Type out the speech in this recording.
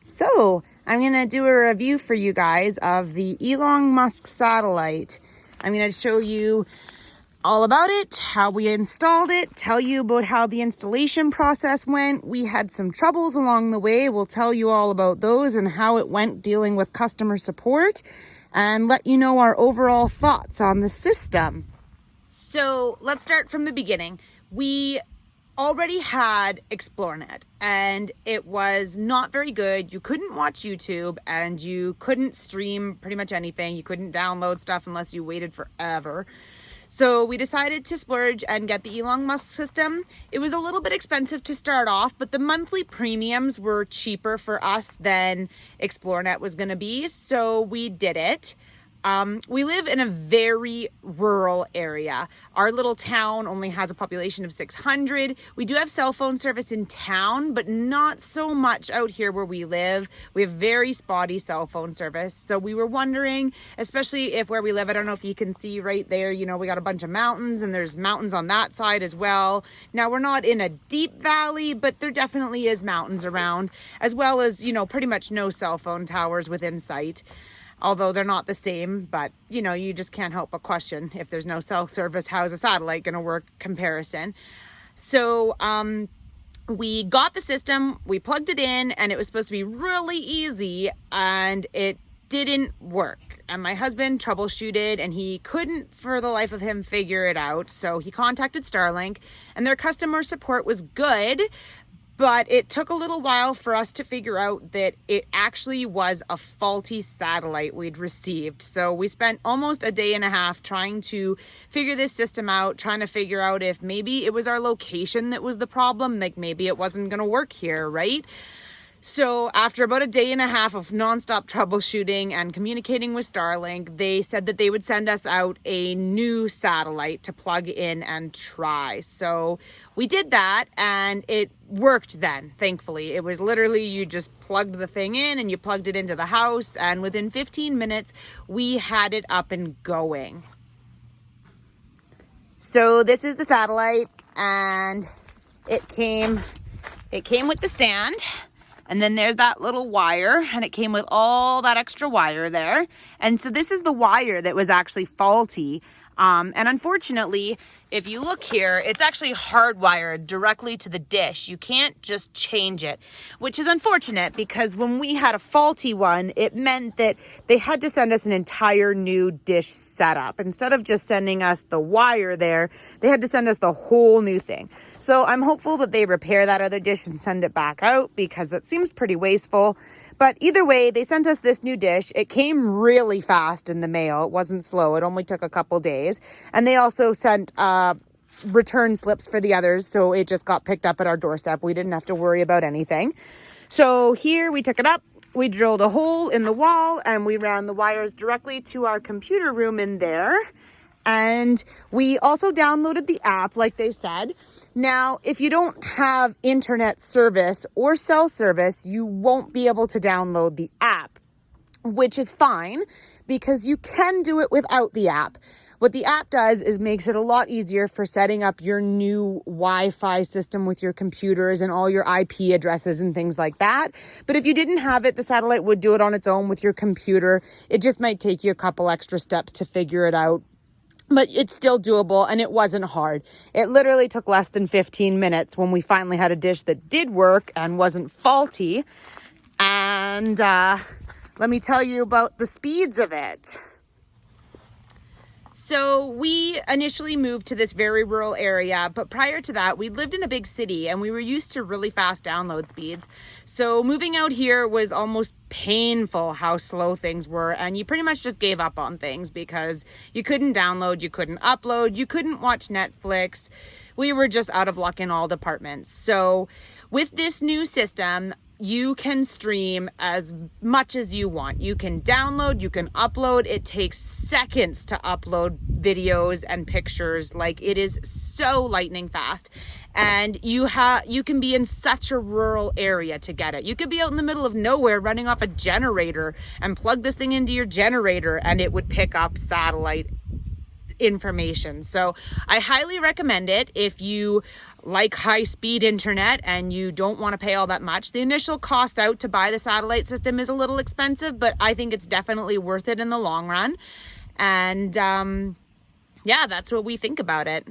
So I'm going to do a review for you guys of the Elon Musk satellite. I'm going to show you all about it, how we installed it, tell you about how the installation process went. We had some troubles along the way. We'll tell you all about those and how it went dealing with customer support and let you know our overall thoughts on the system. So let's start from the beginning. We already had ExploreNet and it was not very good. You couldn't watch YouTube and you couldn't stream pretty much anything. You couldn't download stuff unless you waited forever. So we decided to splurge and get the Elon Musk system. It was a little bit expensive to start off, but the monthly premiums were cheaper for us than ExploreNet was going to be. So we did it. We live in a very rural area. Our little town only has a population of 600. We do have cell phone service in town, but not so much out here where we live. We have very spotty cell phone service. So we were wondering, especially if where we live, I don't know if you can see right there, you know, we got a bunch of mountains and there's mountains on that side as well. Now we're not in a deep valley, but there definitely is mountains around, as well as, you know, pretty much no cell phone towers within sight. Although they're not the same, but you know, you just can't help but question if there's no cell service, how is a satellite going to work comparison? So we got the system, we plugged it in, and it was supposed to be really easy, and it didn't work. And my husband troubleshooted, and he couldn't for the life of him figure it out. So he contacted Starlink, and their customer support was good. But it took a little while for us to figure out that it actually was a faulty satellite we'd received. So we spent almost a day and a half trying to figure this system out, trying to figure out if maybe it was our location that was the problem, like maybe it wasn't going to work here, right? So after about a day and a half of nonstop troubleshooting and communicating with Starlink, they said that they would send us out a new satellite to plug in and try. So we did that and it worked then, thankfully. It was literally, you just plugged the thing in and you plugged it into the house, and within 15 minutes, we had it up and going. So this is the satellite, and it came with the stand. And then there's that little wire, and it came with all that extra wire there. And so this is the wire that was actually faulty. And unfortunately, if you look here, it's actually hardwired directly to the dish. You can't just change it, which is unfortunate because when we had a faulty one, it meant that they had to send us an entire new dish setup. Instead of just sending us the wire there, they had to send us the whole new thing. So I'm hopeful that they repair that other dish and send it back out because that seems pretty wasteful. But either way, they sent us this new dish. It came really fast in the mail. It wasn't slow. It only took a couple days. And they also sent return slips for the others. So it just got picked up at our doorstep. We didn't have to worry about anything. So here we took it up. We drilled a hole in the wall and we ran the wires directly to our computer room in there. And we also downloaded the app, like they said. Now, if you don't have internet service or cell service, you won't be able to download the app, which is fine because you can do it without the app. What the app does is makes it a lot easier for setting up your new Wi-Fi system with your computers and all your IP addresses and things like that. But if you didn't have it, the satellite would do it on its own with your computer. It just might take you a couple extra steps to figure it out. But it's still doable, and it wasn't hard. It literally took less than 15 minutes when we finally had a dish that did work and wasn't faulty. And let me tell you about the speeds of it. So we initially moved to this very rural area, but prior to that, we lived in a big city and we were used to really fast download speeds. So moving out here was almost painful how slow things were, and you pretty much just gave up on things because you couldn't download, you couldn't upload, you couldn't watch Netflix. We were just out of luck in all departments. So with this new system, you can stream as much as you want. You can download, you can upload. It takes seconds to upload videos and pictures. Like, it is so lightning fast. And you can be in such a rural area to get it. You could be out in the middle of nowhere running off a generator and plug this thing into your generator and it would pick up satellite information. So I highly recommend it if you like high-speed internet and you don't want to pay all that much, the initial cost out to buy the satellite system is a little expensive, but I think it's definitely worth it in the long run. And yeah, that's what we think about it.